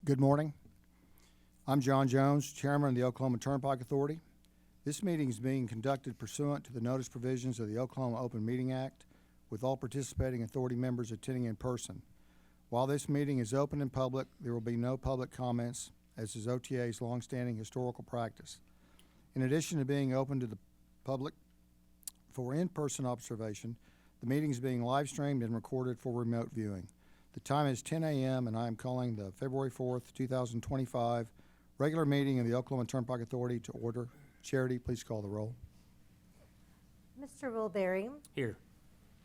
Good morning. I'm John Jones, Chairman of the Oklahoma Turnpike Authority. This meeting is being conducted pursuant to the notice provisions of the Oklahoma Open Meeting Act, with all participating authority members attending in person. While this meeting is open and public, there will be no public comments, as is OTA's longstanding historical practice. In addition to being open to the public for in-person observation, the meeting is being live streamed and recorded for remote viewing. The time is 10 a.m. and I am calling the February 4th, 2025 regular meeting of the Oklahoma Turnpike Authority to order. Charity, please call the roll. Mr. Will Berry. Here.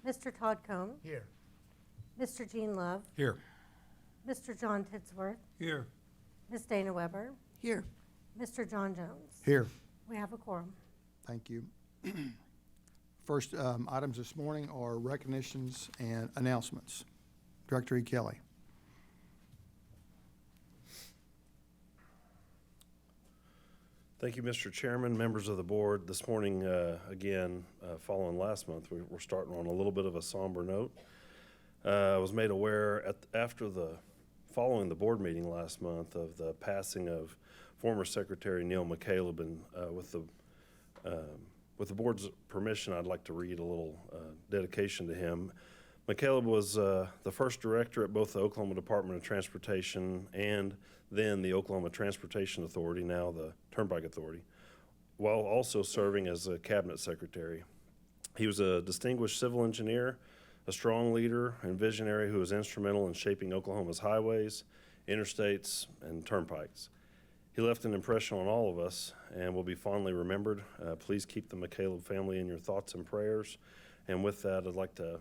Mr. Todd Cone. Here. Mr. Gene Love. Here. Mr. John Tidsworth. Here. Ms. Dana Weber. Here. Mr. John Jones. Here. We have a quorum. Thank you. First items this morning are recognitions and announcements. Director E. Kelly. Thank you, Mr. Chairman, members of the board. This morning, following last month, we're starting on a little bit of a somber note. I was made aware following the board meeting last month of the passing of former Secretary Neil McCaleb, and with the board's permission, I'd like to read a little dedication to him. McCaleb was the first director at both the Oklahoma Department of Transportation and then the Oklahoma Transportation Authority, now the Turnpike Authority, while also serving as a cabinet secretary. He was a distinguished civil engineer, a strong leader and visionary who was instrumental in shaping Oklahoma's highways, interstates, and turnpikes. He left an impression on all of us and will be fondly remembered. Please keep the McCaleb family in your thoughts and prayers. And with that, I'd like to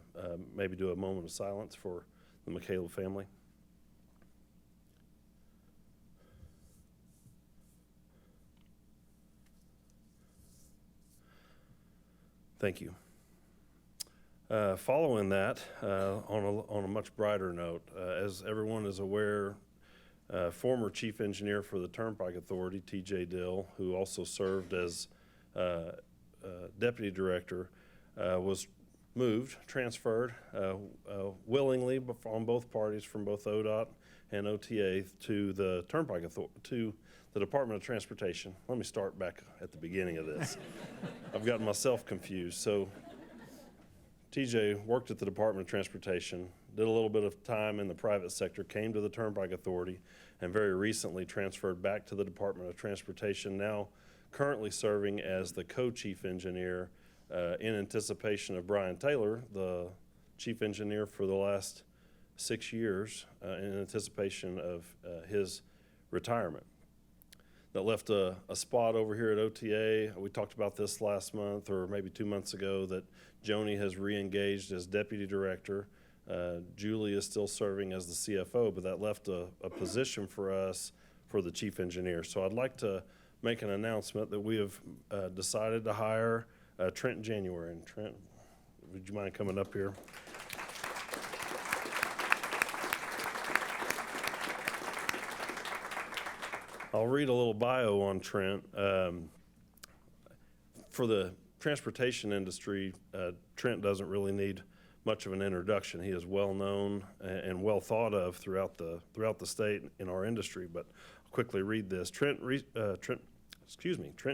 maybe do a moment of silence for the McCaleb family. Thank you. Following that, on a much brighter note, as everyone is aware, former chief engineer for the Turnpike Authority, T.J. Dill, who also served as deputy director, was transferred willingly on both parties from both ODOT and OTA to the Turnpike Authority, to the Department of Transportation. Let me start back at the beginning of this. I've gotten myself confused. So TJ worked at the Department of Transportation, did a little bit of time in the private sector, came to the Turnpike Authority, and very recently transferred back to the Department of Transportation, now currently serving as the co-chief engineer in anticipation of Brian Taylor, the chief engineer for the last 6 years, in anticipation of his retirement. That left a spot over here at OTA. We talked about this last month, or maybe 2 months ago, that Joni has re-engaged as deputy director. Julie is still serving as the CFO, but that left a position for us for the chief engineer. So I'd like to make an announcement that we have decided to hire Trent January. And Trent, would you mind coming up here? I'll read a little bio on Trent. For the transportation industry, Trent doesn't really need much of an introduction. He is well known and well thought of throughout the state in our industry. But I'll quickly read this. Trent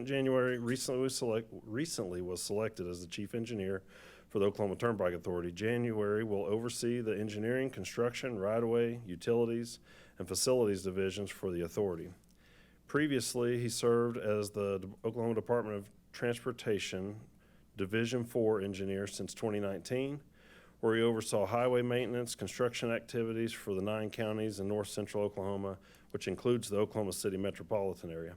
January recently was selected as the chief engineer for the Oklahoma Turnpike Authority. January will oversee the engineering, construction, right-of-way, utilities, and facilities divisions for the authority. Previously, he served as the Oklahoma Department of Transportation Division 4 engineer since 2019, where he oversaw highway maintenance, construction activities for the 9 counties in north central Oklahoma, which includes the Oklahoma City metropolitan area.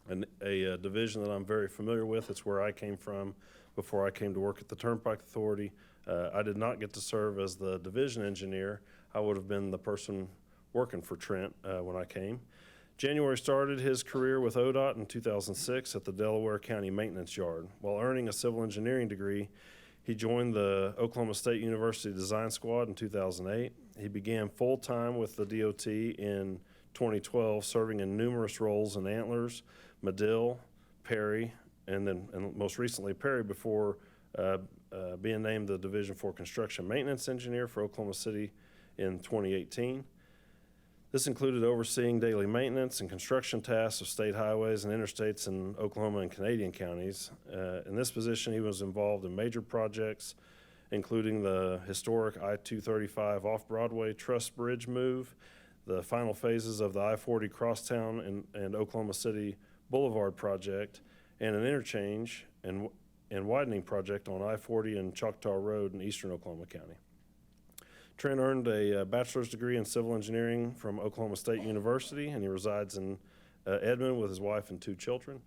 And a division that I'm very familiar with. It's where I came from before I came to work at the Turnpike Authority. I did not get to serve as the division engineer. I would have been the person working for Trent when I came. January started his career with ODOT in 2006 at the Delaware County Maintenance Yard. While earning a civil engineering degree, he joined the Oklahoma State University Design Squad in 2008. He began full-time with the DOT in 2012, serving in numerous roles in Antlers, Medill, Perry, and most recently Perry, before being named the Division 4 Construction Maintenance Engineer for Oklahoma City in 2018. This included overseeing daily maintenance and construction tasks of state highways and interstates in Oklahoma and Canadian counties. In this position, he was involved in major projects, including the historic I-235 off-Broadway truss bridge move, the final phases of the I-40 Crosstown and Oklahoma City Boulevard project, and an interchange and widening project on I-40 and Choctaw Road in eastern Oklahoma County. Trent earned a bachelor's degree in civil engineering from Oklahoma State University, and he resides in Edmond with his wife and 2 children.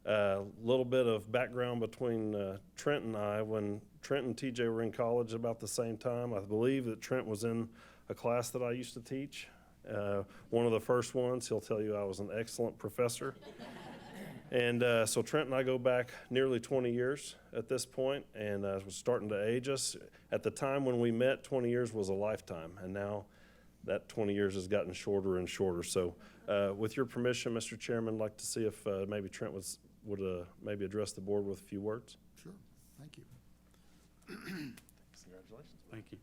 A little bit of background between Trent and I. When Trent and TJ were in college about the same time, I believe that Trent was in a class that I used to teach. One of the first ones. He'll tell you I was an excellent professor. And so Trent and I go back nearly 20 years at this point, and was starting to age us. At the time when we met, 20 years was a lifetime, and now that 20 years has gotten shorter and shorter. So with your permission, Mr. Chairman, I'd like to see if maybe Trent would maybe address the board with a few words. Sure, thank you. Congratulations. Thank you.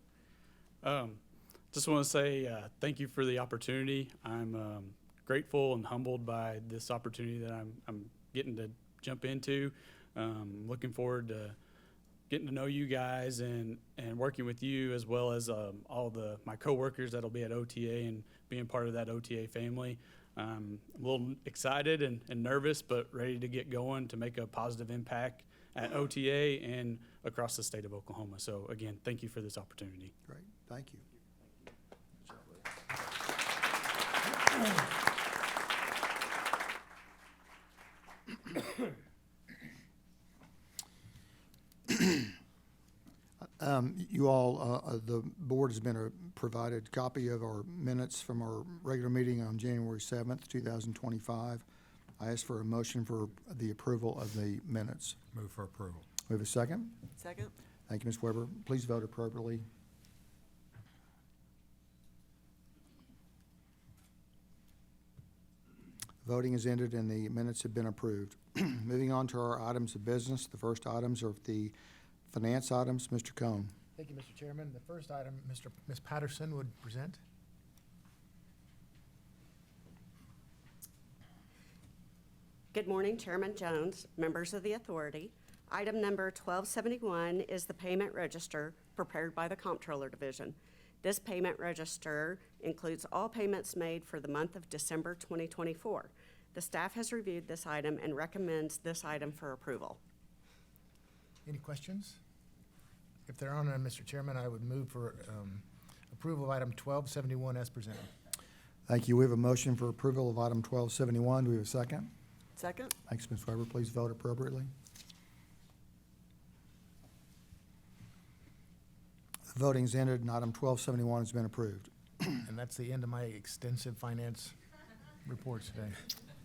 Just want to say thank you for the opportunity. I'm grateful and humbled by this opportunity that I'm getting to jump into. Looking forward to getting to know you guys and working with you, as well as all my coworkers that'll be at OTA and being part of that OTA family. I'm a little excited and nervous, but ready to get going to make a positive impact at OTA and across the state of Oklahoma. So again, thank you for this opportunity. Great, thank you. You all, the board has been provided a copy of our minutes from our regular meeting on January 7th, 2025. I ask for a motion for the approval of the minutes. Move for approval. We have a second? Second. Thank you, Ms. Weber. Please vote appropriately. Voting is ended and the minutes have been approved. Moving on to our items of business. The first items are the finance items. Mr. Cohn. Thank you, Mr. Chairman. The first item, Ms. Patterson would present. Good morning, Chairman Jones, members of the authority. Item number 1271 is the payment register prepared by the Comptroller Division. This payment register includes all payments made for the month of December 2024. The staff has reviewed this item and recommends this item for approval. Any questions? If there are none, Mr. Chairman, I would move for approval of item 1271 as presented. Thank you. We have a motion for approval of item 1271. Do we have a second? Second. Thanks, Ms. Weber. Please vote appropriately. The voting is ended and item 1271 has been approved. And that's the end of my extensive finance reports today.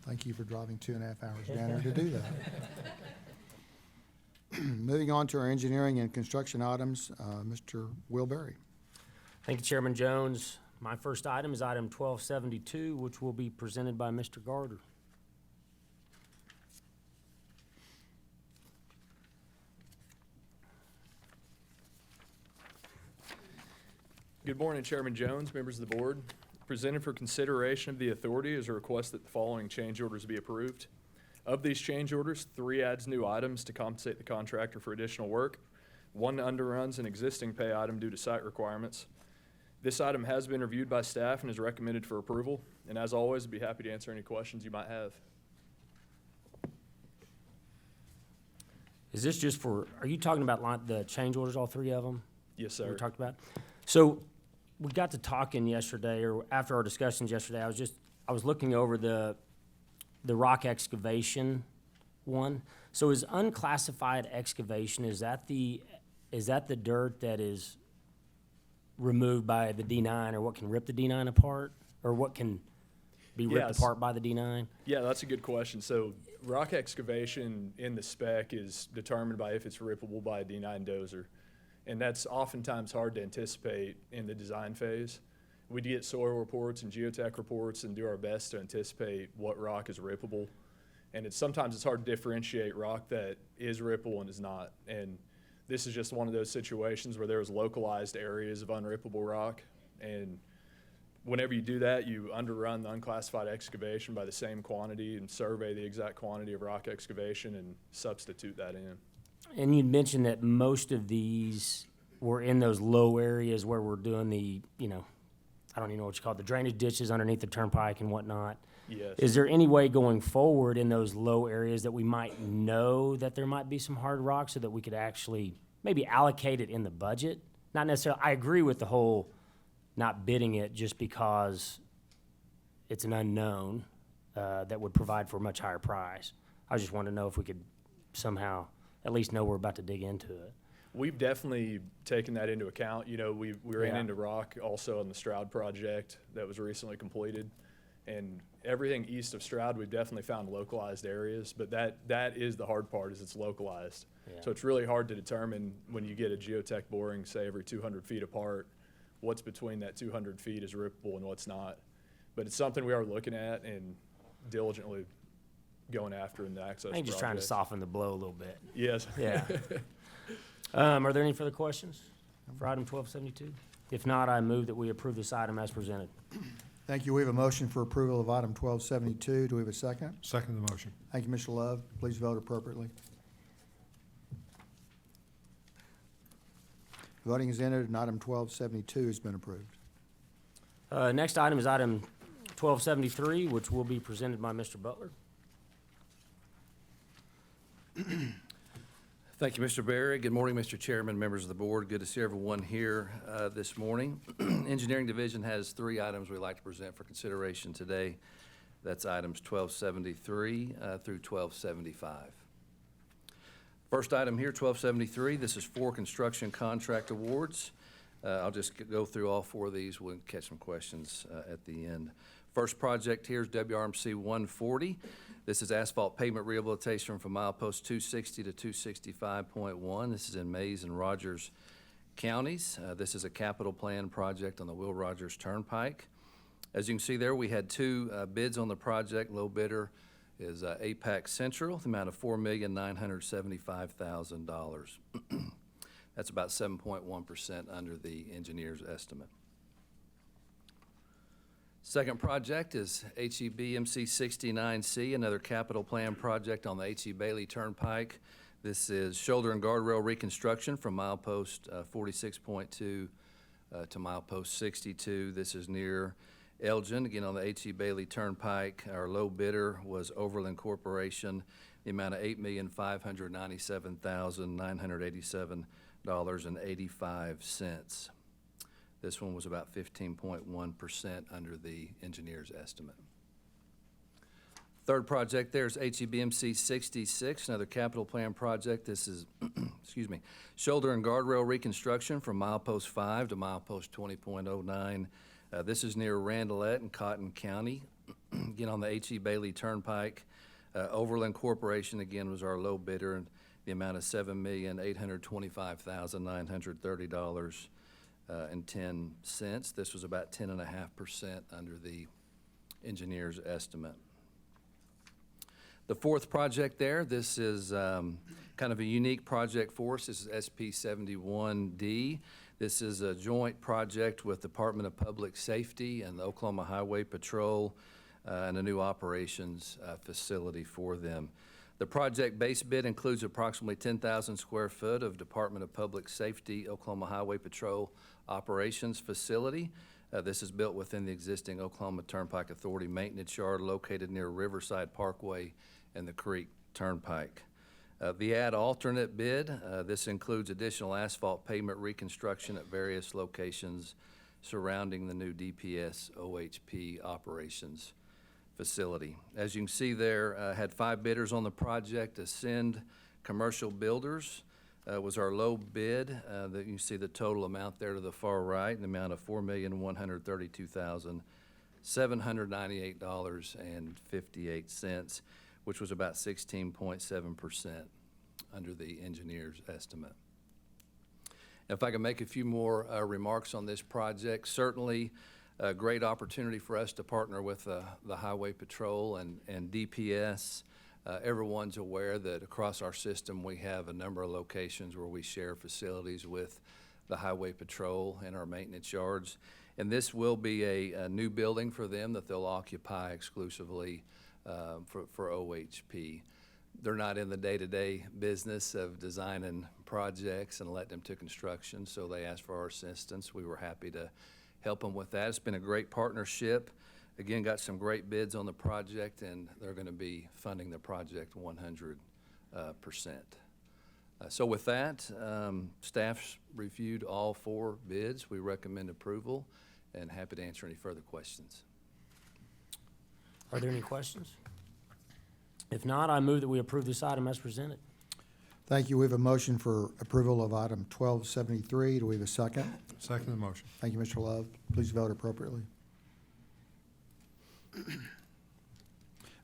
Thank you for driving 2.5 hours down here to do that. Moving on to our engineering and construction items, Mr. Will Berry. Thank you, Chairman Jones. My first item is item 1272, which will be presented by Mr. Gardner. Good morning, Chairman Jones, members of the board. Presented for consideration of the authority is a request that the following change orders be approved. Of these change orders, 3 adds new items to compensate the contractor for additional work. 1 underruns an existing pay item due to site requirements. This item has been reviewed by staff and is recommended for approval. And as always, I'd be happy to answer any questions you might have. Is this just for, are you talking about like the change orders, all 3 of them? Yes, We sir. talked about? So we got to talking yesterday, or after our discussions yesterday, I was looking over the rock excavation one. So is unclassified excavation, is that the dirt that is removed by the D9, or what can rip the D9 apart, or what can be ripped Yes. apart by the D9? Yeah, that's a good question. So rock excavation in the spec is determined by if it's rippable by a D9 dozer. And that's oftentimes hard to anticipate in the design phase. We get soil reports and geotech reports and do our best to anticipate what rock is rippable. And sometimes it's hard to differentiate rock that is rippable and is not. And this is just one of those situations where there was localized areas of unrippable rock. And Whenever you do that, you underrun the unclassified excavation by the same quantity and survey the exact quantity of rock excavation and substitute that in. And you'd mentioned that most of these were in those low areas where we're doing the, I don't even know what you call it, the drainage ditches underneath the turnpike and whatnot. Yes. Is there any way going forward in those low areas that we might know that there might be some hard rock so that we could actually maybe allocate it in the budget? Not necessarily, I agree with the whole not bidding it just because it's an unknown that would provide for a much higher price. I just wanted to know if we could somehow at least know we're about to dig into it. We've definitely taken that into account. We ran Yeah. into rock also on the Stroud project that was recently completed. And everything east of Stroud, we've definitely found localized areas, but that is the hard part, is it's localized. Yeah. So it's really hard to determine when you get a geotech boring, say every 200 feet apart, what's between that 200 feet is rippable and what's not. But it's something we are looking at and diligently going after in the access I think just trying to project. soften the blow a little bit. Yes. Yeah. Are there any further questions for item 1272? If not, I move that we approve this item as presented. Thank you. We have a motion for approval of item 1272. Do we have a second? Second the motion. Thank you, Mr. Love. Please vote appropriately. Voting is ended, and item 1272 has been approved. Next item is item 1273, which will be presented by Mr. Butler. Thank you, Mr. Berry. Good morning, Mr. Chairman, members of the board. Good to see everyone here this morning. Engineering Division has 3 items we'd like to present for consideration today. That's items 1273 through 1275. First item here, 1273, this is 4 construction contract awards. I'll just go through all 4 of these. We'll catch some questions at the end. First project here is WRMC 140. This is asphalt pavement rehabilitation from milepost 260 to 265.1. This is in Mays and Rogers counties. This is a capital plan project on the Will Rogers Turnpike. As you can see there, we had 2 bids on the project. Low bidder is APAC Central, the amount of $4,975,000. That's about 7.1% under the engineer's estimate. Second project is HEB MC 69C, another capital plan project on the H.E. Bailey Turnpike. This is shoulder and guardrail reconstruction from milepost 46.2 to milepost 62. This is near Elgin, again on the H.E. Bailey Turnpike. Our low bidder was Overland Corporation, the amount of $8,597,987.85. This one was about 15.1% under the engineer's estimate. Third project there is HEBMC 66, another capital plan project. This is, excuse me, shoulder and guardrail reconstruction from milepost 5 to milepost 20.09. This is near Randolette in Cotton County, again on the H.E. Bailey Turnpike. Overland Corporation, again, was our low bidder, and the amount of $7,825,930.10. This was about 10.5% under the engineer's estimate. The fourth project there, this is kind of a unique project for us. This is SP 71D. This is a joint project with Department of Public Safety and the Oklahoma Highway Patrol and a new operations facility for them. The project base bid includes approximately 10,000 square foot of Department of Public Safety, Oklahoma Highway Patrol operations facility. This is built within the existing Oklahoma Turnpike Authority maintenance yard located near Riverside Parkway and the Creek Turnpike. The add alternate bid, this includes additional asphalt pavement reconstruction at various locations surrounding the new DPS OHP operations facility. As you can see there, had 5 bidders on the project. Ascend Commercial Builders was our low bid. That you can see the total amount there to the far right, an amount of $4,132,798.58, which was about 16.7% under the engineer's estimate. If I can make a few more remarks on this project, certainly a great opportunity for us to partner with the Highway Patrol and DPS. Everyone's aware that across our system we have a number of locations where we share facilities with the Highway Patrol and our maintenance yards. And this will be a new building for them that they'll occupy exclusively for OHP. They're not in the day-to-day business of designing projects and letting them to construction, so they asked for our assistance. We were happy to help them with that. It's been a great partnership. Again, got some great bids on the project, and they're going to be funding the project 100%. So with that, staff's reviewed all 4 bids. We recommend approval, and happy to answer any further questions. Are there any questions? If not, I move that we approve this item as presented. Thank you. We have a motion for approval of item 1273. Do we have a second? Second the motion. Thank you, Mr. Love. Please vote appropriately.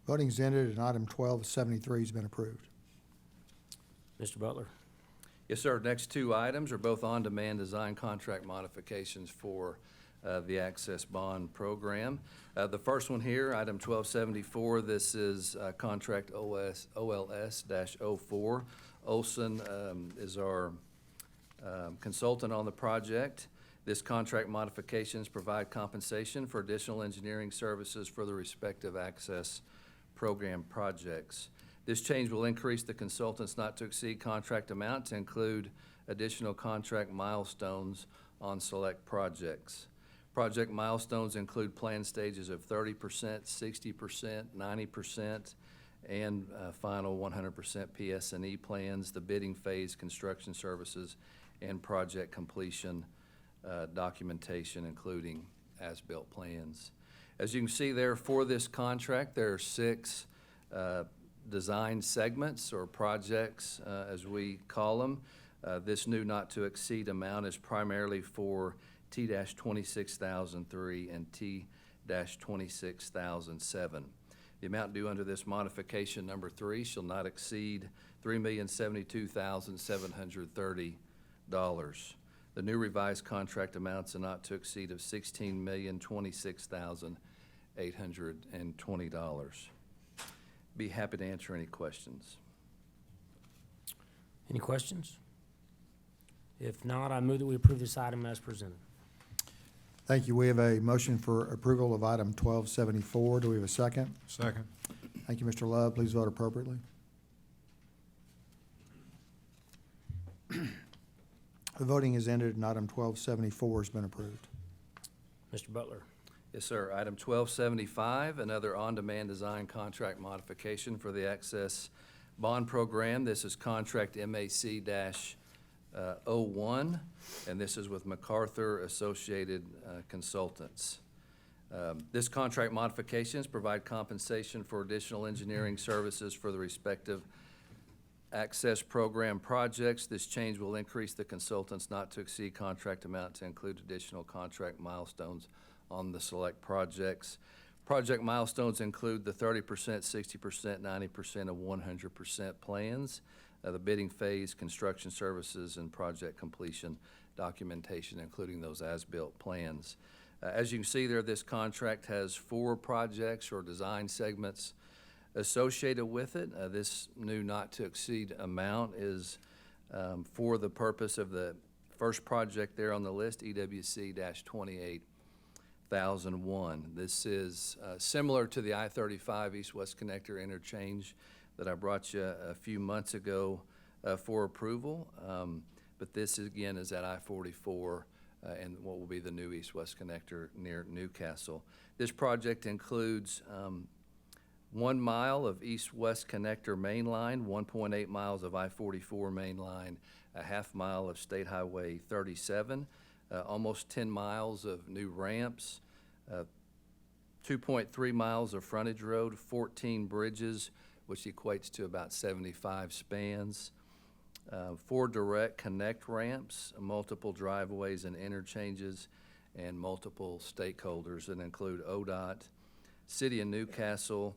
Voting is ended, and item 1273 has been approved. Mr. Butler. Yes, sir. Next 2 items are both on-demand design contract modifications for the Access Bond Program. The first one here, item 1274, this is contract OLS-04. Olson is our consultant on the project. This contract modifications provide compensation for additional engineering services for the respective Access Program projects. This change will increase the consultant's not-to-exceed contract amount to include additional contract milestones on select projects. Project milestones include plan stages of 30%, 60%, 90%, and final 100% PS&E plans, the bidding phase, construction services, and project completion documentation, including as-built plans. As you can see there, for this contract, there are 6 design segments or projects, as we call them. This new not-to-exceed amount is primarily for T-26003 and T-26007. The amount due under this modification number 3 shall not exceed $3,072,730. The new revised contract amounts are not to exceed of $16,026,820. Be happy to answer any questions. Any questions? If not, I move that we approve this item as presented. Thank you. We have a motion for approval of item 1274. Do we have a second? Second. Thank you, Mr. Love. Please vote appropriately. The voting is ended, and item 1274 has been approved. Mr. Butler. Yes, sir. Item 1275, another on-demand design contract modification for the Access Bond Program. This is contract MAC-01, and this is with MacArthur Associated Consultants. This contract modifications provide compensation for additional engineering services for the respective Access Program projects. This change will increase the consultant's not-to-exceed contract amount to include additional contract milestones on the select projects. Project milestones include the 30%, 60%, 90%, and 100% plans, the bidding phase, construction services, and project completion documentation, including those as-built plans. As you can see there, this contract has 4 projects or design segments associated with it. This new not-to-exceed amount is for the purpose of the first project there on the list, EWC-28. 1001. This is similar to the I-35 East-West Connector interchange that I brought you a few months ago for approval, but this again is at I-44 and what will be the new East-West Connector near Newcastle. This project includes 1 mile of East-West Connector main line, 1.8 miles of I-44 main line, a half mile of State Highway 37, almost 10 miles of new ramps, 2.3 miles of frontage road, 14 bridges, which equates to about 75 spans, 4 direct connect ramps, multiple driveways and interchanges, and multiple stakeholders that include ODOT, City of Newcastle,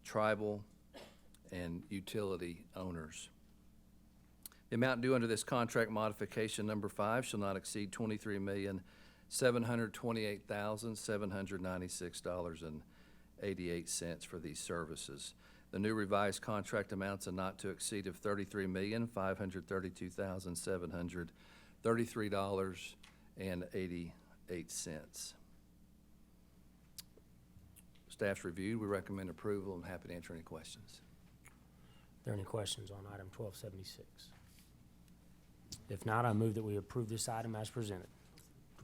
tribal, and utility owners. The amount due under this contract modification number 5 shall not exceed $23,728,796.88 for these services. The new revised contract amounts are not to exceed of $33,532,733.88. $0.08. Staff's reviewed. We recommend approval. I'm happy to answer any questions. Are there any questions on item 1276? If not, I move that we approve this item as presented.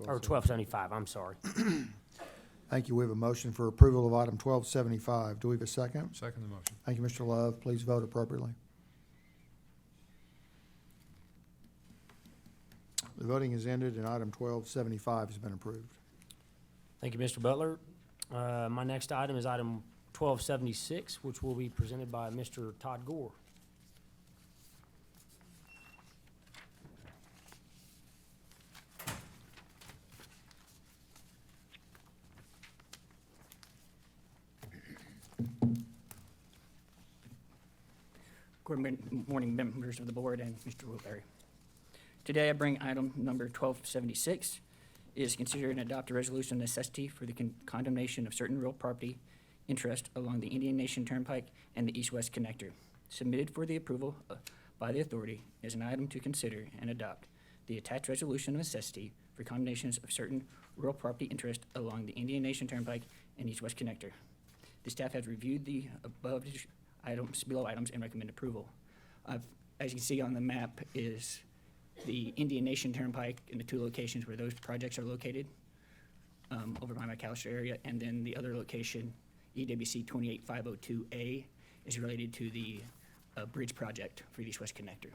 Or 1275, I'm sorry. Thank you. We have a motion for approval of item 1275. Do we have a second? Second the motion. Thank you, Mr. Love. Please vote appropriately. The voting is ended, and item 1275 has been approved. Thank you, Mr. Butler. My next item is item 1276, which will be presented by Mr. Todd Gore. Good morning, members of the board and Mr. Woodbury. Today I bring item number 1276, is consider and adopt a resolution of necessity for the condemnation of certain real property interest along the Indian Nation Turnpike and the East-West Connector. Submitted for the approval by the authority is an item to consider and adopt the attached resolution of necessity for condemnations of certain real property interest along the Indian Nation Turnpike and East-West Connector. The staff has reviewed the below items and recommend approval. As you can see on the map is the Indian Nation Turnpike and the two locations where those projects are located, over by McAllister area, and then the other location, EWC 28502A, is related to the bridge project for the East-West Connector.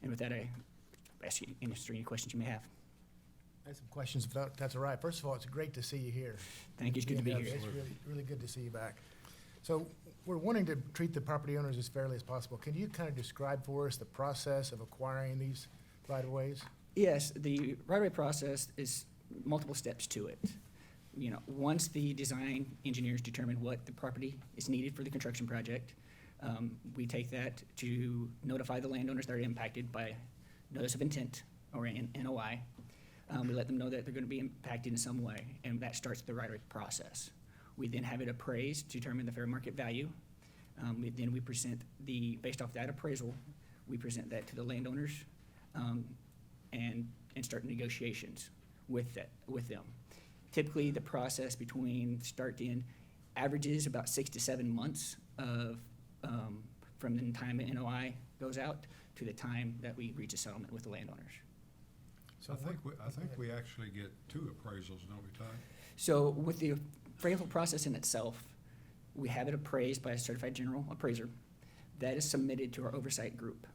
And with that, I ask you answer any questions you may have. I have some questions, if that's all right. First of all, it's great to see you here. Thank you, it's good to be here. It's really good to see you back. So we're wanting to treat the property owners as fairly as possible. Can you kind of describe for us the process of acquiring these right-of-ways? Yes, the right-of-way process is multiple steps to it. You know, once the design engineers determine what the property is needed for the construction project, we take that to notify the landowners that are impacted by notice of intent or an NOI. We let them know that they're going to be impacted in some way, and that starts the right-of-way process. We then have it appraised to determine the fair market value. Then we present based off that appraisal, we present that to the landowners and start negotiations with them. Typically, the process between start to end averages about 6 to 7 months from the time the NOI goes out to the time that we reach a settlement with the landowners. So I think we actually get 2 appraisals, don't we, Todd? So with the appraisal process in itself, we have it appraised by a certified general appraiser. That is submitted to our oversight group.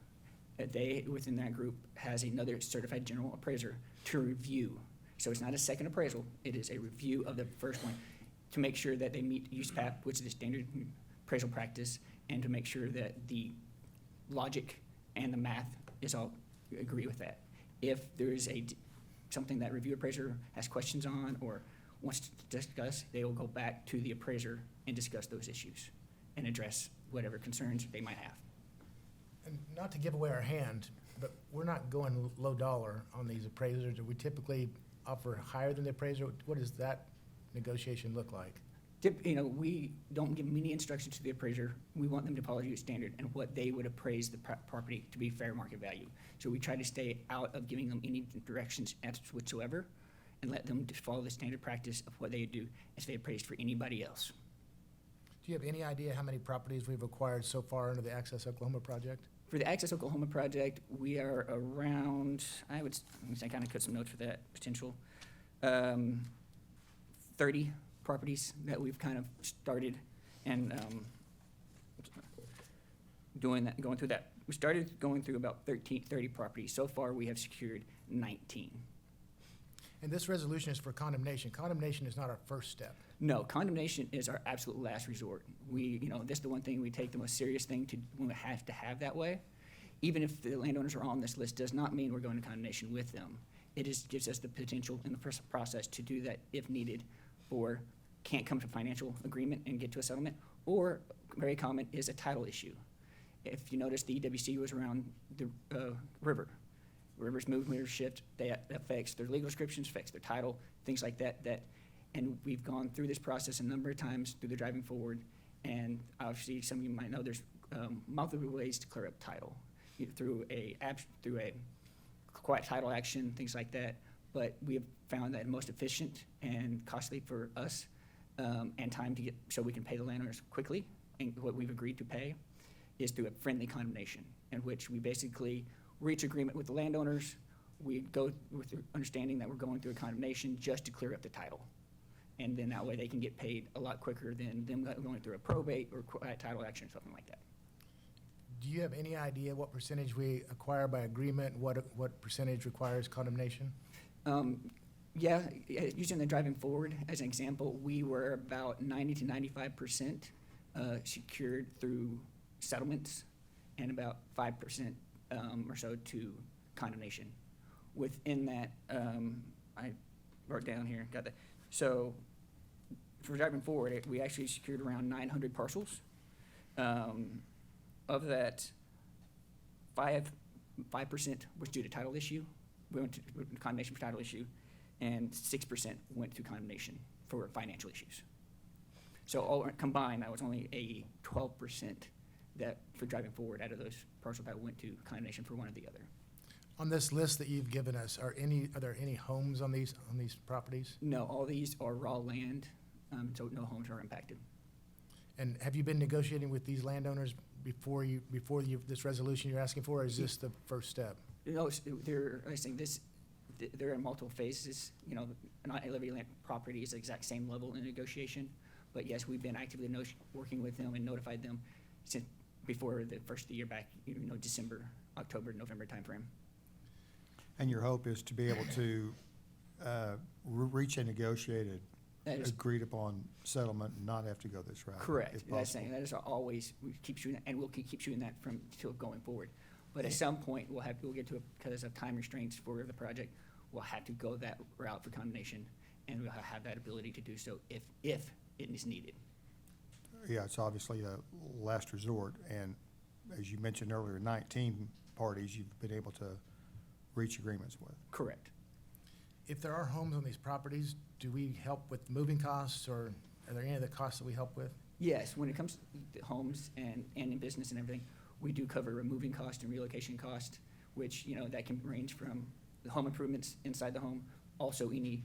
They, within that group, has another certified general appraiser to review. So it's not a second appraisal, it is a review of the first one to make sure that they meet USPAP, which is the standard appraisal practice, and to make sure that the logic and the math is all agree with that. If there is something that review appraiser has questions on or wants to discuss, they will go back to the appraiser and discuss those issues and address whatever concerns they might have. And not to give away our hand, but we're not going low dollar on these appraisers. Do we typically offer higher than the appraiser? What does that negotiation look like? You know, we don't give any instructions to the appraiser. We want them to follow U.S. standard and what they would appraise the property to be fair market value. So we try to stay out of giving them any directions whatsoever and let them just follow the standard practice of what they do as they appraise for anybody else. Do you have any idea how many properties we've acquired so far under the Access Oklahoma project? For the Access Oklahoma project, we are around, I kind of cut some notes for that potential, 30 properties that we've kind of started and going through that. We started going through about 30 properties. So far, we have secured 19. And this resolution is for condemnation. Condemnation is not our first step. No, condemnation is our absolute last resort. This is the one thing we take the most serious thing to, we have to have that way. Even if the landowners are on this list, does not mean we're going to condemnation with them. It just gives us the potential in the process to do that if needed, or can't come to financial agreement and get to a settlement, or very common is a title issue. If you notice, the EWC was around the river. Rivers move, rivers shift, that affects their legal descriptions, affects their title, things like that. And we've gone through this process a number of times through the driving forward, and obviously some of you might know there's multiple ways to clear up title, either through a quiet title action, things like that, but we have found that most efficient and costly for us, and time to get, so we can pay the landowners quickly, and what we've agreed to pay, is through a friendly condemnation, in which we basically reach agreement with the landowners. We go with the understanding that we're going through a condemnation just to clear up the title. And then that way they can get paid a lot quicker than them going through a probate or title action, something like that. Do you have any idea what percentage we acquire by agreement, what percentage requires condemnation? Yeah, using the driving forward as an example, we were about 90 to 95% secured through settlements, and about 5% or so to condemnation. Within that, I wrote down here, got that. So for driving forward, we actually secured around 900 parcels. Of that, 5% was due to title issue. We went to condemnation for title issue, and 6% went to condemnation for financial issues. So all combined, that was only a 12% that for driving forward out of those parcels that went to condemnation for one or the other. On this list that you've given us, are there any homes on these properties? No, all these are raw land, so no homes are impacted. And have you been negotiating with these landowners before this resolution you're asking for, or is this the first step? No, they're, I think they're in multiple phases. You know, not every land property is the exact same level in negotiation, but yes, we've been actively working with them and notified them since before the first of the year back, December, October, November timeframe. And your hope is to be able to reach a negotiated, That is agreed-upon settlement and not have to go this route? correct. if That's possible. saying, that is always, we keep shooting, and we'll keep shooting that from till going forward. But at some point, we'll get to, because of time restraints for the project, we'll have to go that route for condemnation, and we'll have that ability to do so if it is needed. Yeah, it's obviously a last resort, and as you mentioned earlier, 19 parties you've been able to reach agreements with. Correct. If there are homes on these properties, do we help with moving costs, or are there any other costs that we help with? Yes, when it comes to homes and in business and everything, we do cover removing cost and relocation cost, which, that can range from the home improvements inside the home, also any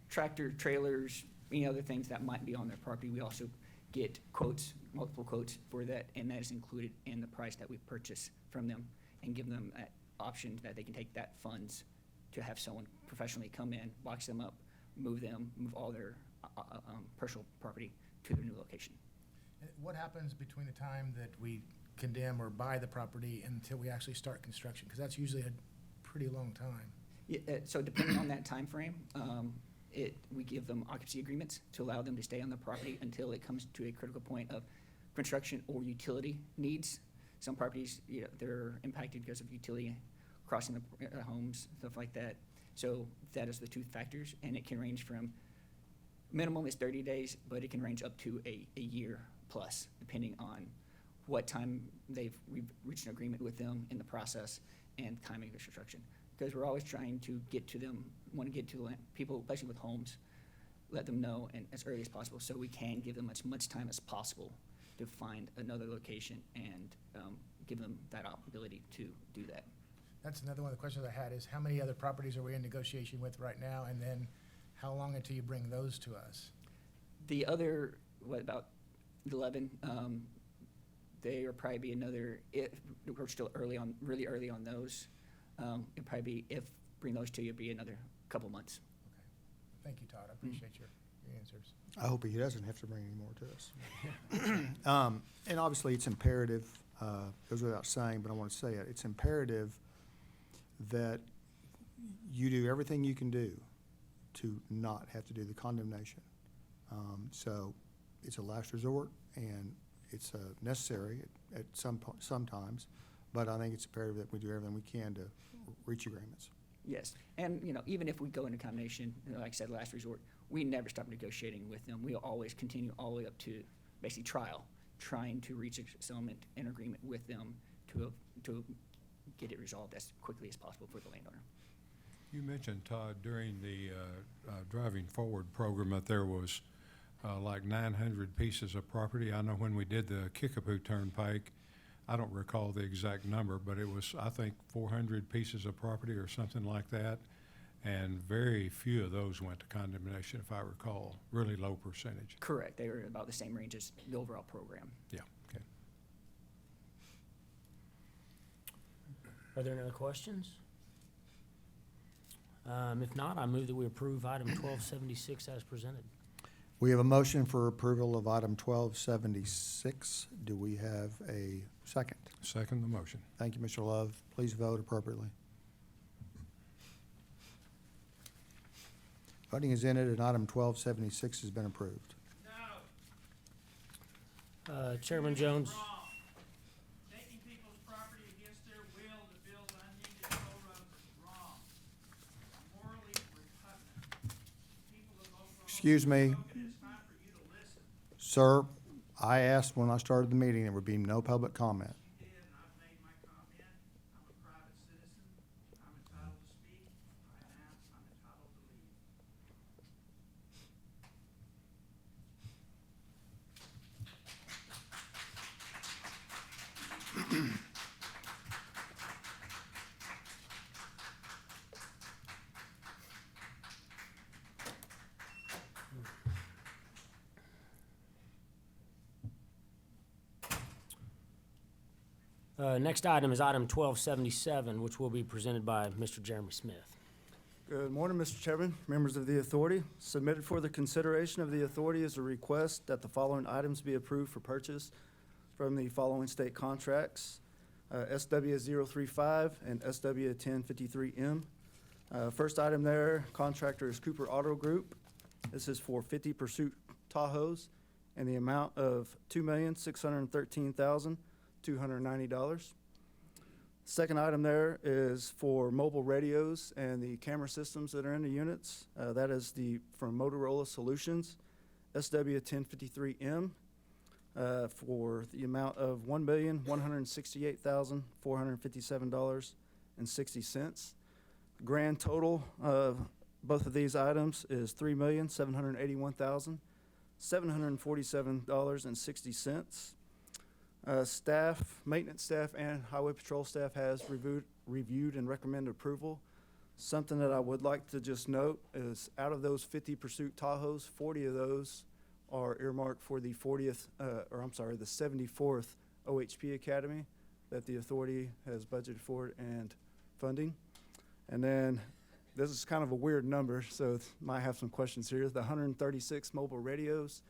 tractor, trailers, any other things that might be on their property. We also get quotes, multiple quotes for that, and that is included in the price that we purchase from them, and give them that option that they can take that funds to have someone professionally come in, box them up, move all their personal property to their new location. And what happens between the time that we condemn or buy the property until we actually start construction? Because that's usually a pretty long time. Yeah, so depending on that timeframe, we give them occupancy agreements to allow them to stay on the property until it comes to a critical point of construction or utility needs. Some properties, they're impacted because of utility crossing the homes, stuff like that. So that is the two factors, and it can range from minimum is 30 days, but it can range up to a year plus, depending on what time we've reached an agreement with them in the process and timing of construction. Because we're always trying to get to them, want to get to people, especially with homes, let them know and as early as possible, so we can give them as much time as possible to find another location and give them that ability to do that. That's another one of the questions I had, is how many other properties are we in negotiation with right now? And then how long until you bring those to us? The other, about 11, they are probably be another, we're still really early on those. It'd probably be, if bring those to you, be another couple months. Okay. Thank you, Todd. I appreciate your answers. I hope he doesn't have to bring any more to us. And obviously, it's imperative, goes without saying, but I want to say it, it's imperative that you do everything you can do to not have to do the condemnation. So it's a last resort, and it's necessary at sometimes, but I think it's imperative that we do everything we can to reach agreements. Yes, and, even if we go into condemnation, like I said, last resort, we never stop negotiating with them. We'll always continue all the way up to basically trial, trying to reach a settlement and agreement with them to get it resolved as quickly as possible for the landowner. You mentioned, Todd, during the Driving Forward program that there was like 900 pieces of property. I know when we did the Kickapoo Turnpike, I don't recall the exact number, but it was, I think, 400 pieces of property or something like that. and very few of those went to condemnation, if I recall, really low percentage. Correct, they were about the same range as the overall program. Yeah, okay. Are there any other questions? If not, I move that we approve item 1276 as presented. We have a motion for approval of item 1276. Do we have a second? Second the motion. Thank you, Mr. Love. Please vote appropriately. Voting is ended, and item 1276 has been approved. Chairman Jones, Taking people's property against their will to build unneeded toll roads is wrong. Morally repugnant. People of Oklahoma. Excuse me, It's time for you to listen. sir. I asked when I started the meeting there would be no public comment. You did, and I've made my comment. I'm a private citizen. I'm entitled to speak. I'm entitled to leave. next item is item 1277, which will be presented by Mr. Jeremy Smith. Good morning, Mr. Chairman, members of the authority. Submitted for the consideration of the authority is a request that the following items be approved for purchase from the following state contracts, SW 035 and SW 1053M. First item there, contractor is Cooper Auto Group. This is for 50 Pursuit Tahoes and the amount of $2,613,290. Second item there is for mobile radios and the camera systems that are in the units. That is from Motorola Solutions, SW 1053M, for the amount of $1,168,457.60. Grand total of both of these items is $3,781,747.60. Staff, maintenance staff, and highway patrol staff has reviewed and recommended approval. Something that I would like to just note is out of those 50 Pursuit Tahoes, 40 of those are earmarked for the 74th OHP Academy that the authority has budgeted for and funding. And then this is kind of a weird number, so might have some questions here. The 136 mobile radios.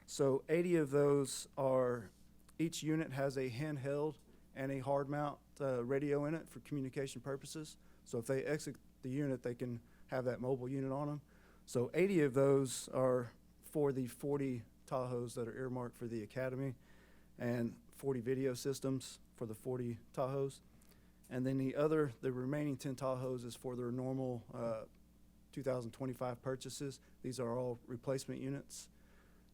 So 80 of those are, each unit has a handheld and a hard mount radio in it for communication purposes. So if they exit the unit, they can have that mobile unit on them. So 80 of those are for the 40 Tahoes that are earmarked for the Academy, and 40 video systems for the 40 Tahoes. And then the remaining 10 Tahoes is for their normal 2025 purchases. These are all replacement units.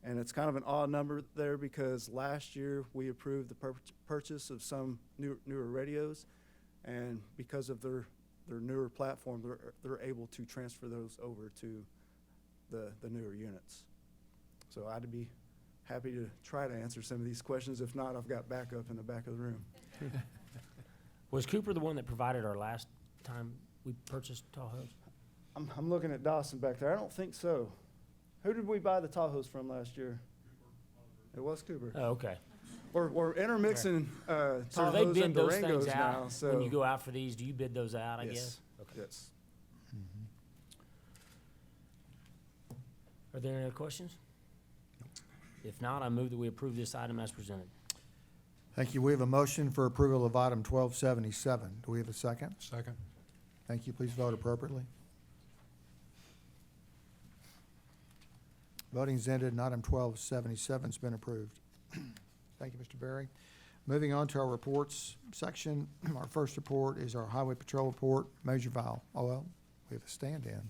And it's kind of an odd number there because last year we approved the purchase of some newer radios, and because of their newer platform, they're able to transfer those over to the newer units. So I'd be happy to try to answer some of these questions. If not, I've got backup in the back of the room. Was Cooper the one that provided our last time we purchased Tahoes? I'm looking at Dawson back there. I don't think so. Who did we buy the Tahoes from last year? It was Cooper. Oh, okay. We're intermixing So do Tahoes they bid and those Durangos things now. out So when you go out for these? Do you bid those out, I Yes. guess? Okay. Yes. Are there any other questions? If not, I move that we approve this item as presented. Thank you. We have a motion for approval of item 1277. Do we have a second? Second. Thank you. Please vote appropriately. Voting is ended, and item 1277 has been approved. Thank you, Mr. Berry. Moving on to our reports section. Our first report is our Highway Patrol report, Major Val. Oh, well, we have a stand-in.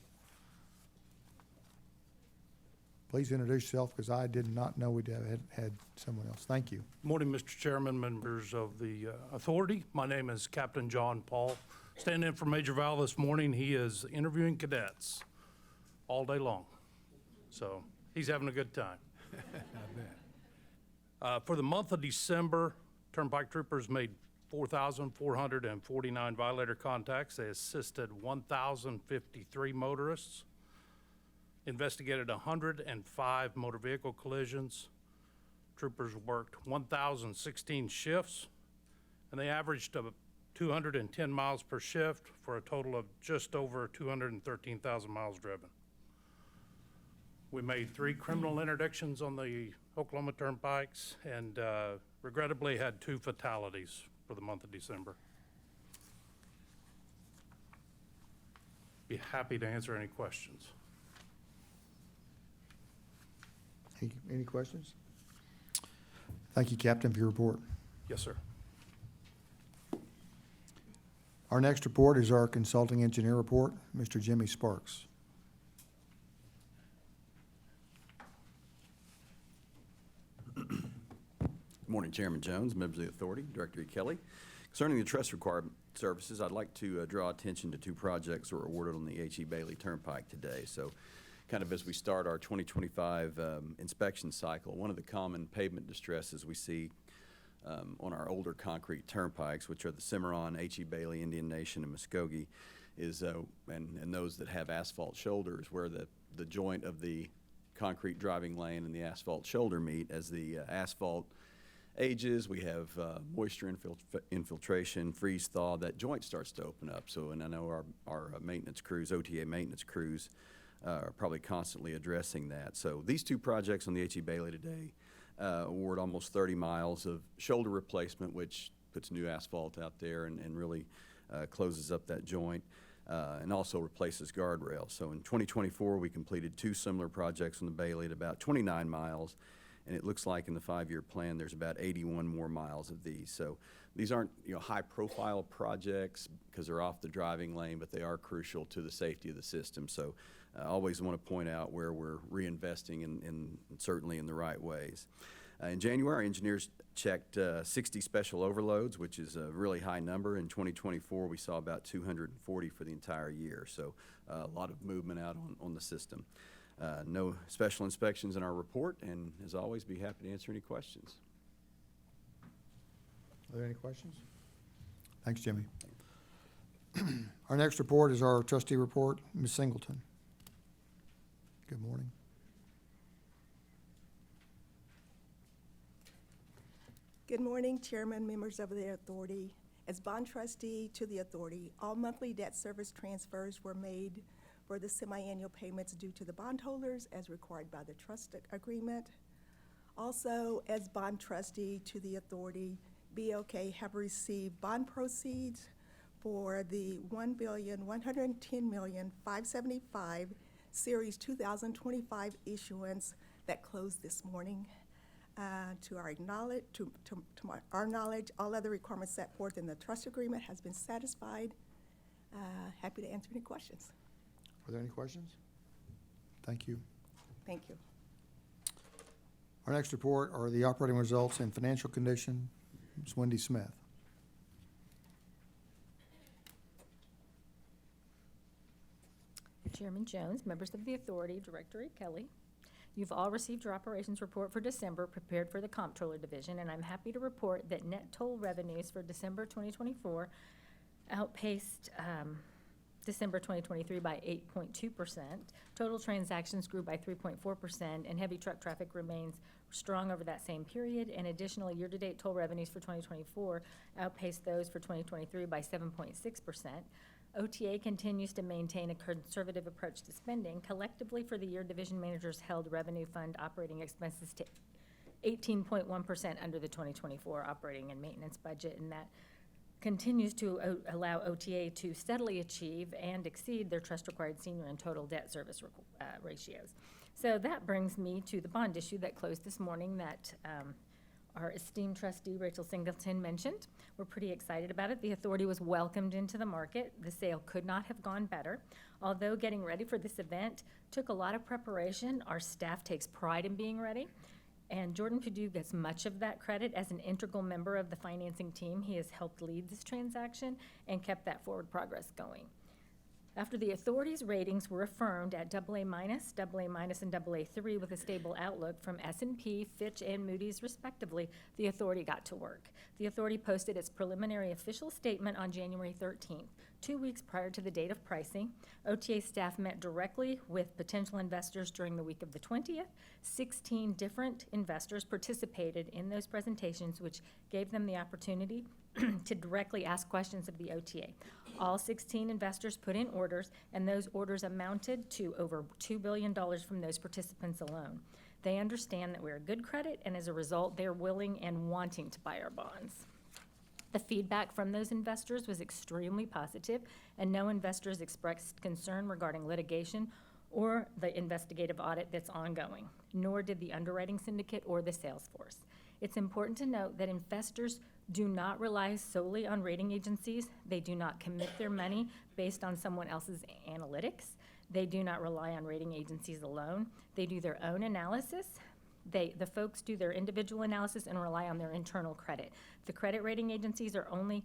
Please introduce yourself, because I did not know we had someone else. Thank you. Morning, Mr. Chairman, members of the authority. My name is Captain John Paul. Standing in for Major Val this morning. He is interviewing cadets all day long. So he's having a good time. For the month of December, Turnpike troopers made 4,449 violator contacts. They assisted 1,053 motorists, investigated 105 motor vehicle collisions. Troopers worked 1,016 shifts, and they averaged 210 miles per shift for a total of just over 213,000 miles driven. We made 3 criminal interdictions on the Oklahoma Turnpikes and regrettably had 2 fatalities for the month of December. Be happy to answer any questions. Any questions? Thank you, Captain, for your report. Yes, sir. Our next report is our consulting engineer report, Mr. Jimmy Sparks. Good morning, Chairman Jones, members of the authority, Director E. Kelly. Concerning the trust requirement services, I'd like to draw attention to 2 projects that were awarded on the H.E. Bailey Turnpike today. So kind of as we start our 2025 inspection cycle, one of the common pavement distresses we see on our older concrete turnpikes, which are the Cimarron, H.E. Bailey, Indian Nation, and Muskogee, is and those that have asphalt shoulders, where the joint of the concrete driving lane and the asphalt shoulder meet. As the asphalt ages, we have moisture infiltration, freeze thaw, that joint starts to open up. So, and I know our maintenance crews, OTA maintenance crews, are probably constantly addressing that. So these 2 projects on the H.E. Bailey today award almost 30 miles of shoulder replacement, which puts new asphalt out there and really closes up that joint, and also replaces guardrails. So in 2024, we completed 2 similar projects on the Bailey at about 29 miles, and it looks like in the 5-year plan, there's about 81 more miles of these. So these aren't, high-profile projects because they're off the driving lane, but they are crucial to the safety of the system. So I always want to point out where we're reinvesting in certainly in the right ways. In January, our engineers checked 60 special overloads, which is a really high number. In 2024, we saw about 240 for the entire year. So a lot of movement out on the system. No special inspections in our report, and as always, be happy to answer any questions. Are there any questions? Thanks, Jimmy. Our next report is our trustee report, Ms. Singleton. Good morning. Good morning, Chairman, members of the authority. As bond trustee to the authority, all monthly debt service transfers were made for the semi-annual payments due to the bondholders as required by the trust agreement. Also, as bond trustee to the authority, BOK have received bond proceeds for the $1,110,575 Series 2025 issuance that closed this morning. To our knowledge, all other requirements set forth in the trust agreement has been satisfied. Happy to answer any questions. Are there any questions? Thank you. Thank you. Our next report are the operating results and financial condition. Ms. Wendy Smith. Chairman Jones, members of the authority, Director E. Kelly, you've all received your operations report for December prepared for the Comptroller Division, and I'm happy to report that net toll revenues for December 2024 outpaced December 2023 by 8.2%. Total transactions grew by 3.4%, and heavy truck traffic remains strong over that same period. And additionally, year-to-date toll revenues for 2024 outpaced those for 2023 by 7.6%. OTA continues to maintain a conservative approach to spending. Collectively for the year, division managers held revenue fund operating expenses to 18.1% under the 2024 operating and maintenance budget, and that continues to allow OTA to steadily achieve and exceed their trust-required senior and total debt service ratios. So that brings me to the bond issue that closed this morning that our esteemed trustee Rachel Singleton mentioned. We're pretty excited about it. The authority was welcomed into the market. The sale could not have gone better. Although getting ready for this event took a lot of preparation, our staff takes pride in being ready. And Jordan Perdue gets much of that credit as an integral member of the financing team. He has helped lead this transaction and kept that forward progress going. After the authority's ratings were affirmed at AA-, AA-, and AA3 with a stable outlook from S&P, Fitch, and Moody's respectively, the authority got to work. The authority posted its preliminary official statement on January 13th, 2 weeks prior to the date of pricing. OTA staff met directly with potential investors during the week of the 20th. 16 different investors participated in those presentations, which gave them the opportunity to directly ask questions of the OTA. All 16 investors put in orders, and those orders amounted to over $2 billion from those participants alone. They understand that we're a good credit, and as a result, they're willing and wanting to buy our bonds. The feedback from those investors was extremely positive, and no investors expressed concern regarding litigation or the investigative audit that's ongoing, nor did the underwriting syndicate or the sales force. It's important to note that investors do not rely solely on rating agencies. They do not commit their money based on someone else's analytics. They do not rely on rating agencies alone. They do their own analysis. The folks do their individual analysis and rely on their internal credit. The credit rating agencies are only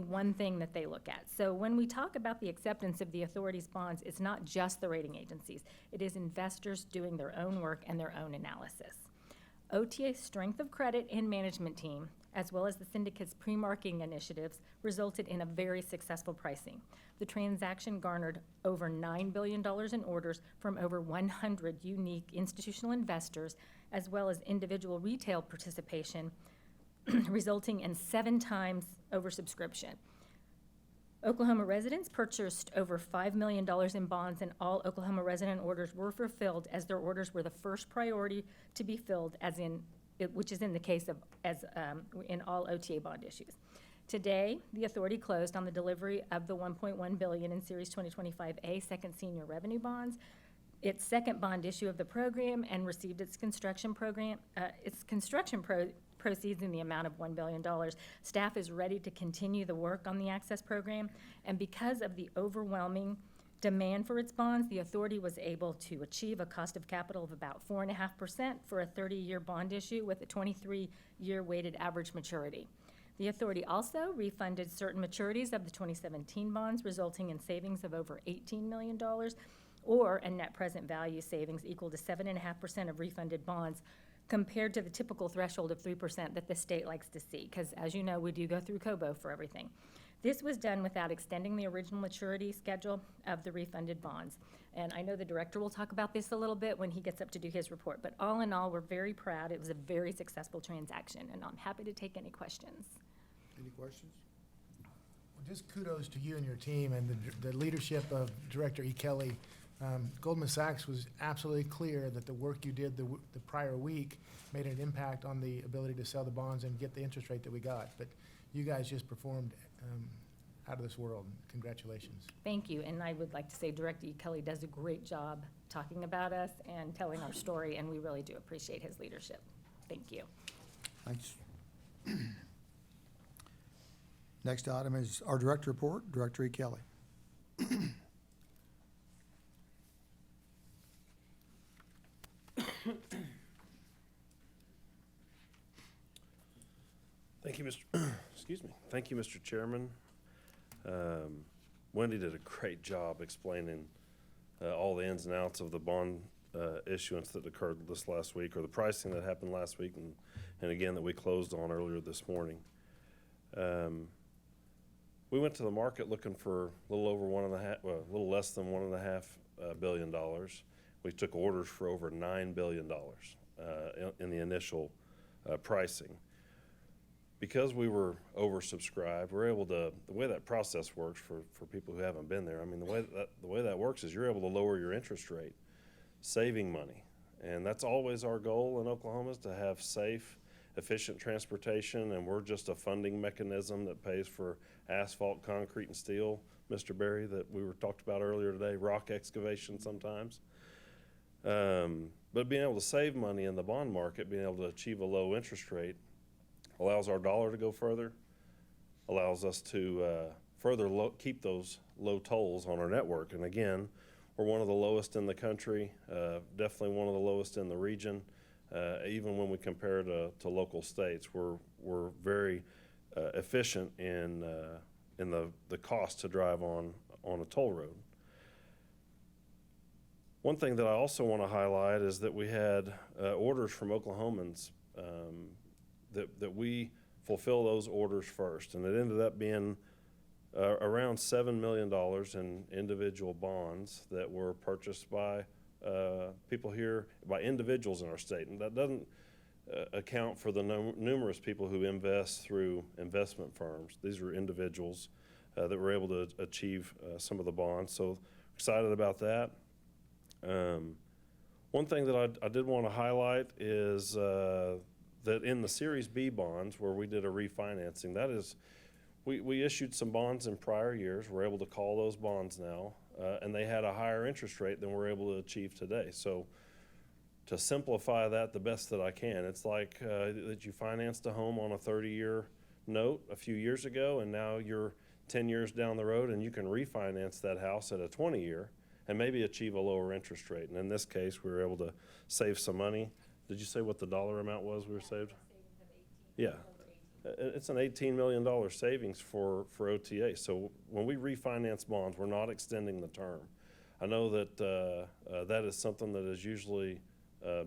one thing that they look at. So when we talk about the acceptance of the authority's bonds, it's not just the rating agencies. It is investors doing their own work and their own analysis. OTA's strength of credit and management team, as well as the syndicate's pre-marketing initiatives, resulted in a very successful pricing. The transaction garnered over $9 billion in orders from over 100 unique institutional investors, as well as individual retail participation, resulting in 7 times oversubscription. Oklahoma residents purchased over $5 million in bonds, and all Oklahoma resident orders were fulfilled as their orders were the first priority to be filled, which is in the case of in all OTA bond issues. Today, the authority closed on the delivery of the $1.1 billion in Series 2025A second senior revenue bonds, its second bond issue of the program, and received its construction proceeds in the amount of $1 billion. Staff is ready to continue the work on the Access program, and because of the overwhelming demand for its bonds, the authority was able to achieve a cost of capital of about 4.5% for a 30-year bond issue with a 23-year weighted average maturity. The authority also refunded certain maturities of the 2017 bonds, resulting in savings of over $18 million, or a net present value savings equal to 7.5% of refunded bonds, compared to the typical threshold of 3% that the state likes to see, because as you know, we do go through COBO for everything. This was done without extending the original maturity schedule of the refunded bonds. And I know the director will talk about this a little bit when he gets up to do his report, but all in all, we're very proud. It was a very successful transaction, and I'm happy to take any questions. Any questions? Well, just kudos to you and your team and the leadership of Director E. Kelly. Goldman Sachs was absolutely clear that the work you did the prior week made an impact on the ability to sell the bonds and get the interest rate that we got. But you guys just performed out of this world. Congratulations. Thank you, and I would like to say Director E. Kelly does a great job talking about us and telling our story, and we really do appreciate his leadership. Thank you. Thanks. Next item is our Director Report, Director E. Kelly. Thank you, Thank you, Mr. Chairman. Wendy did a great job explaining all the ins and outs of the bond issuance that occurred this last week, or the pricing that happened last week, and again that we closed on earlier this morning. We went to the market looking for a little over a little less than $1.5 billion. We took orders for over $9 billion in the initial pricing. Because we were oversubscribed, we're able to, the way that process works for people who haven't been there, I mean, the way that works is you're able to lower your interest rate, saving money. And that's always our goal in Oklahoma, is to have safe, efficient transportation, and we're just a funding mechanism that pays for asphalt, concrete, and steel, Mr. Berry, that we were talked about earlier today, rock excavation sometimes. But being able to save money in the bond market, being able to achieve a low interest rate, allows our dollar to go further, allows us to further keep those low tolls on our network. And again, we're one of the lowest in the country, definitely one of the lowest in the region. Even when we compare to local states, we're very efficient in the cost to drive on on a toll road. One thing that I also want to highlight is that we had orders from Oklahomans that we fulfill those orders first, and it ended up being around $7 million in individual bonds that were purchased by people here, by individuals in our state. And that doesn't account for the numerous people who invest through investment firms. These are individuals that were able to achieve some of the bonds. So excited about that. One thing that I did want to highlight is that in the Series B bonds where we did a refinancing, that is, we issued some bonds in prior years. We're able to call those bonds now, and they had a higher interest rate than we're able to achieve today. So to simplify that the best that I can, it's like that you financed a home on a 30-year note a few years ago, and now you're 10 years down the road and you can refinance that house at a 20-year and maybe achieve a lower interest rate. And in this case, we were able to save some money. Did you say what the dollar amount was we were saved? Yeah. It's an $18 million savings for OTA. So when we refinance bonds, we're not extending the term. I know that that is something that is usually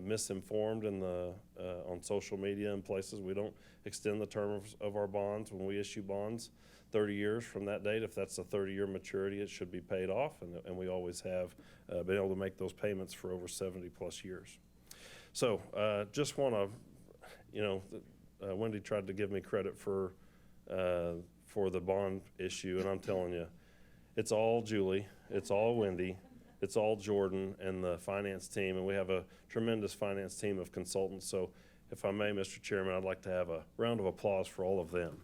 misinformed in on social media and places. We don't extend the term of our bonds. When we issue bonds 30 years from that date, if that's a 30-year maturity, it should be paid off, and we always have been able to make those payments for over 70 plus years. So just want to, Wendy tried to give me credit for the bond issue, and I'm telling you, it's all Julie, it's all Wendy, it's all Jordan and the finance team, and we have a tremendous finance team of consultants. So if I may, Mr. Chairman, I'd like to have a round of applause for all of them.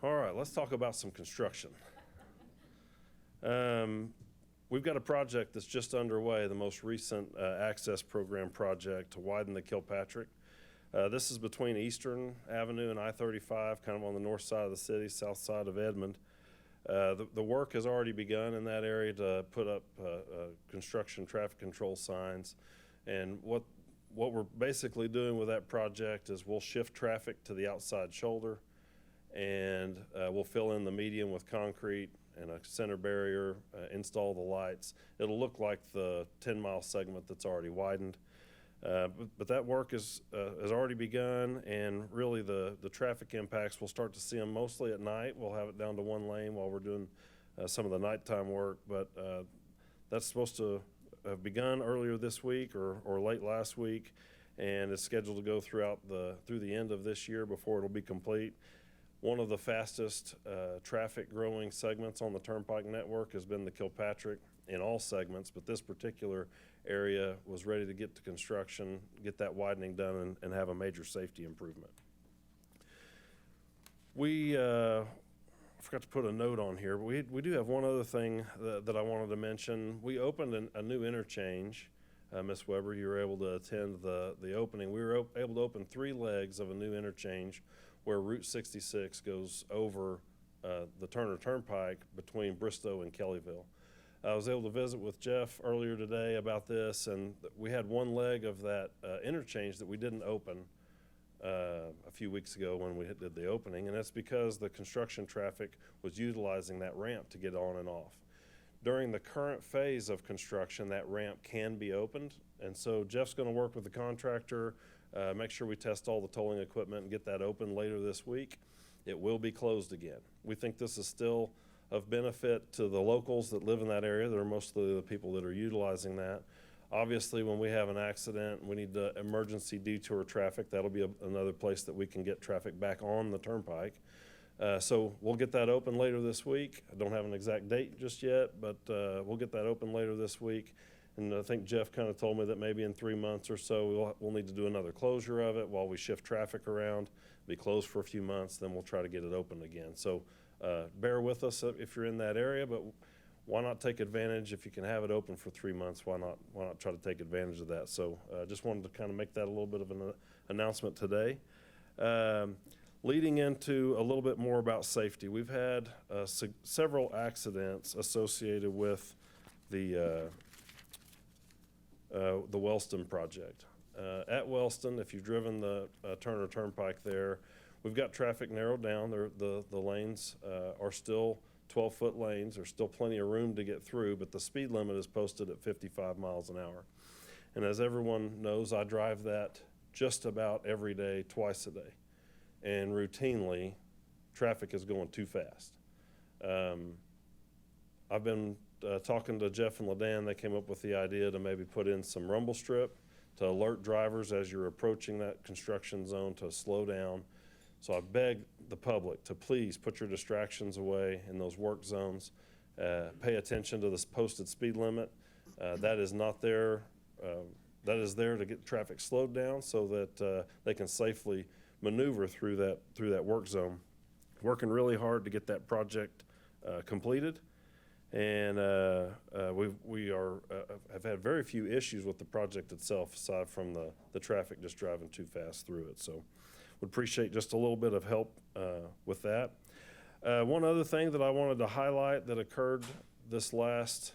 All right, let's talk about some construction. We've got a project that's just underway, the most recent access program project to widen the Kilpatrick. This is between Eastern Avenue and I-35, kind of on the north side of the city, south side of Edmond. The work has already begun in that area to put up construction traffic control signs. And what we're basically doing with that project is we'll shift traffic to the outside shoulder, and we'll fill in the median with concrete and a center barrier, install the lights. It'll look like the 10-mile segment that's already widened. But that work has already begun, and really the traffic impacts, we'll start to see them mostly at night. We'll have it down to one lane while we're doing some of the nighttime work, but that's supposed to have begun earlier this week or late last week, and it's scheduled to go through the end of this year before it'll be complete. One of the fastest traffic growing segments on the Turnpike network has been the Kilpatrick in all segments, but this particular area was ready to get to construction, get that widening done, and have a major safety improvement. We forgot to put a note on here, but we do have one other thing that I wanted to mention. We opened a new interchange. Ms. Weber, you were able to attend the opening. We were able to open 3 legs of a new interchange where Route 66 goes over the Turner Turnpike between Bristow and Kellyville. I was able to visit with Jeff earlier today about this, and we had one leg of that interchange that we didn't open a few weeks ago when we did the opening, and that's because the construction traffic was utilizing that ramp to get on and off. During the current phase of construction, that ramp can be opened, and so Jeff's going to work with the contractor, make sure we test all the tolling equipment and get that open later this week. It will be closed again. We think this is still of benefit to the locals that live in that area. They're mostly the people that are utilizing that. Obviously, when we have an accident, we need the emergency detour traffic. That'll be another place that we can get traffic back on the Turnpike. So we'll get that open later this week. I don't have an exact date just yet, but we'll get that open later this week. And I think Jeff kind of told me that maybe in 3 months or so, we'll need to do another closure of it while we shift traffic around. Be closed for a few months, then we'll try to get it open again. So bear with us if you're in that area, but why not take advantage? If you can have it open for 3 months, why not try to take advantage of that? So just wanted to kind of make that a little bit of an announcement today. Leading into a little bit more about safety, we've had several accidents associated with the Wellston project. at Wellston, if you've driven the Turner Turnpike there, we've got traffic narrowed down. The lanes are still 12-foot lanes. There's still plenty of room to get through, but the speed limit is posted at 55 miles an hour. And as everyone knows, I drive that just about every day, twice a day. And routinely, traffic is going too fast. I've been talking to Jeff and LaDan. They came up with the idea to maybe put in some rumble strip to alert drivers as you're approaching that construction zone to slow down. So I beg the public to please put your distractions away in those work zones. Pay attention to this posted speed limit. That is not there. That is there to get traffic slowed down so that they can safely maneuver through that work zone. Working really hard to get that project completed, and we have had very few issues with the project itself, aside from the traffic just driving too fast through it. So, would appreciate just a little bit of help with that. One other thing that I wanted to highlight that occurred this last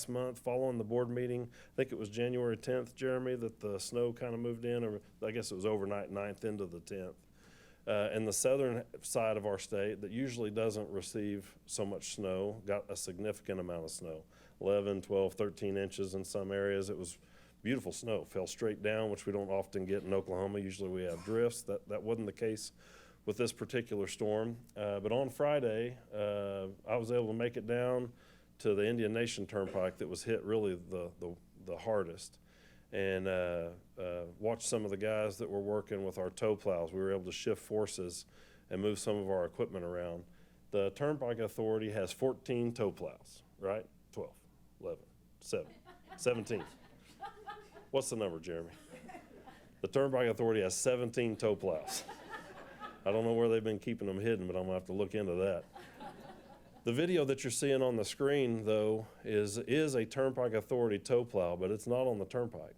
month following the board meeting. I think it was January 10th, Jeremy, that the snow kind of moved in, or I guess it was overnight 9th into the 10th. And the southern side of our state that usually doesn't receive so much snow got a significant amount of snow, 11, 12, 13 inches in some areas. It was beautiful snow, fell straight down, which we don't often get in Oklahoma. Usually we have drifts. That wasn't the case with this particular storm. But on Friday, I was able to make it down to the Indian Nation Turnpike that was hit really the hardest, and watched some of the guys that were working with our tow plows. We were able to shift forces and move some of our equipment around. The Turnpike Authority has 14 tow plows, right? 12, 11, 7, 17. What's the number, Jeremy? The Turnpike Authority has 17 tow plows. I don't know where they've been keeping them hidden, but I'm gonna have to look into that. The video that you're seeing on the screen, though, is a Turnpike Authority tow plow, but it's not on the Turnpike.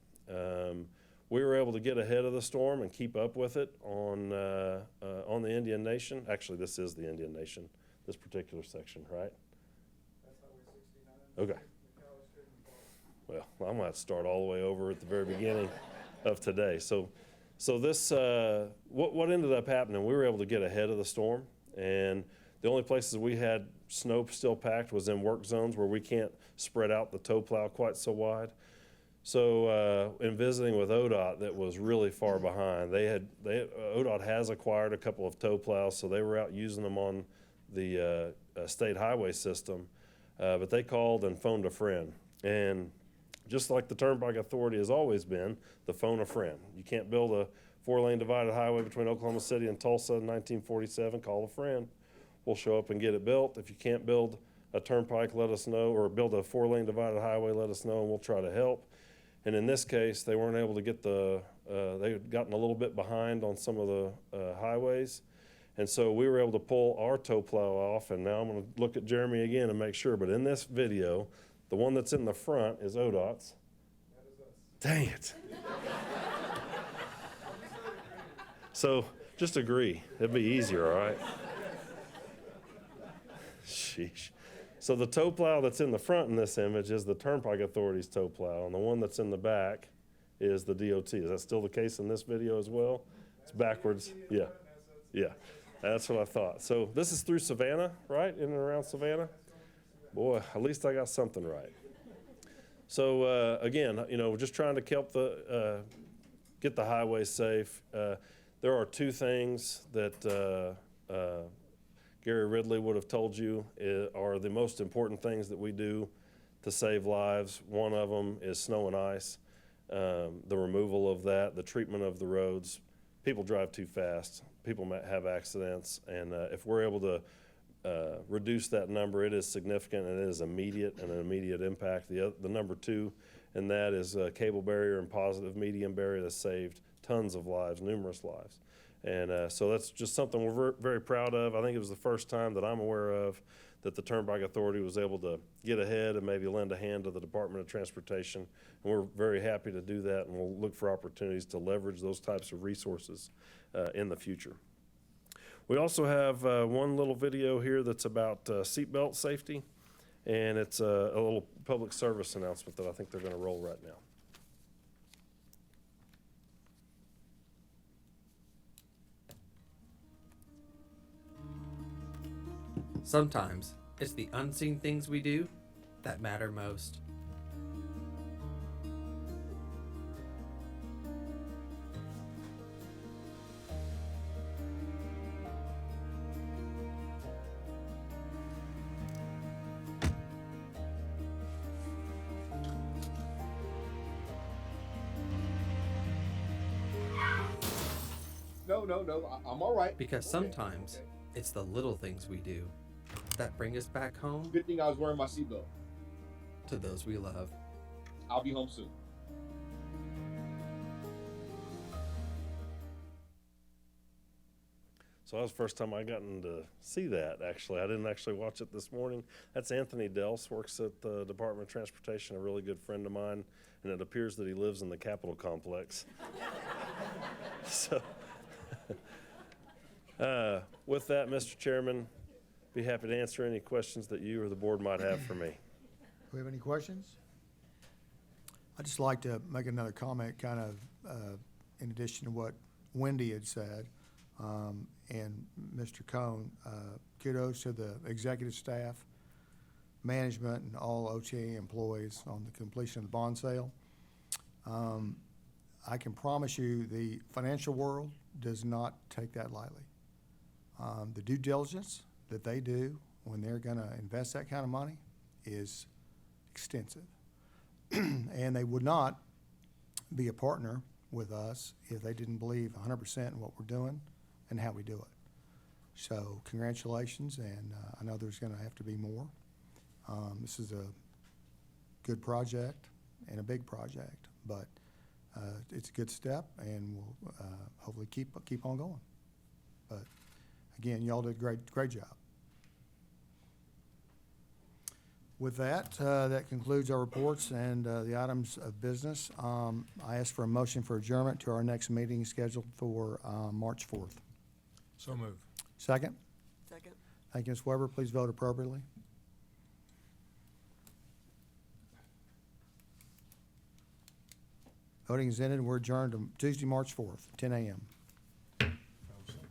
We were able to get ahead of the storm and keep up with it on the Indian Nation. Actually, this is the Indian Nation, this particular section, right? That's Highway 69. Okay. Well, I'm gonna have to start all the way over at the very beginning of today. So this, what ended up happening, we were able to get ahead of the storm, and the only places we had snow still packed was in work zones where we can't spread out the tow plow quite so wide. So in visiting with ODOT, that was really far behind. ODOT has acquired a couple of tow plows, so they were out using them on the state highway system, but they called and phoned a friend. And just like the Turnpike Authority has always been, the phone a friend. You can't build a 4-lane divided highway between Oklahoma City and Tulsa in 1947, call a friend. We'll show up and get it built. If you can't build a turnpike, let us know, or build a 4-lane divided highway, let us know, and we'll try to help. And in this case, they weren't able to get they had gotten a little bit behind on some of the highways. And so we were able to pull our tow plow off, and now I'm gonna look at Jeremy again and make sure, but in this video, the one that's in the front is ODOT's. That is us. Dang it. So just agree, it'd be easier, all right? Sheesh. So the tow plow that's in the front in this image is the Turnpike Authority's tow plow, and the one that's in the back is the DOT. Is that still the case in this video as well? It's backwards. Yeah. Yeah. That's what I thought. So this is through Savannah, right? In and around Savannah? Boy, at least I got something right. So again, we're just trying to help get the highways safe. There are two things that Gary Ridley would have told you are the most important things that we do to save lives. One of them is snow and ice, the removal of that, the treatment of the roads. People drive too fast. People might have accidents, and if we're able to reduce that number, it is significant and it is immediate and an immediate impact. The number two, and that is cable barrier and positive medium barrier that saved tons of lives, numerous lives. And so that's just something we're very proud of. I think it was the first time that I'm aware of that the Turnpike Authority was able to get ahead and maybe lend a hand to the Department of Transportation. And we're very happy to do that, and we'll look for opportunities to leverage those types of resources in the future. We also have one little video here that's about seatbelt safety, and it's a little public service announcement that I think they're going to roll right now. Sometimes it's the unseen things we do that matter most. No, I'm all right. Because sometimes it's the little things we do that bring us back home Good thing I was wearing my seatbelt. to those we love. I'll be home soon. So that was the first time I gotten to see that, actually. I didn't actually watch it this morning. That's Anthony Dels, works at the Department of Transportation, a really good friend of mine, and it appears that he lives in the Capitol complex. So, with that, Mr. Chairman, be happy to answer any questions that you or the board might have for me. Do we have any questions? I'd just like to make another comment, kind of in addition to what Wendy had said. And Mr. Cohn, kudos to the executive staff, management, and all OTA employees on the completion of the bond sale. I can promise you the financial world does not take that lightly. The due diligence that they do when they're going to invest that kind of money is extensive. And they would not be a partner with us if they didn't believe 100% in what we're doing and how we do it. So congratulations, and I know there's going to have to be more. This is a good project and a big project, but it's a good step, and we'll hopefully keep on going. But again, y'all did a great job. With that, that concludes our reports and the items of business. I ask for a motion for adjournment to our next meeting scheduled for March 4th. So move. Second? Second. Thank you, Ms. Weber. Please vote appropriately. Voting is ended. We're adjourned to Tuesday, March 4th, 10 a.m.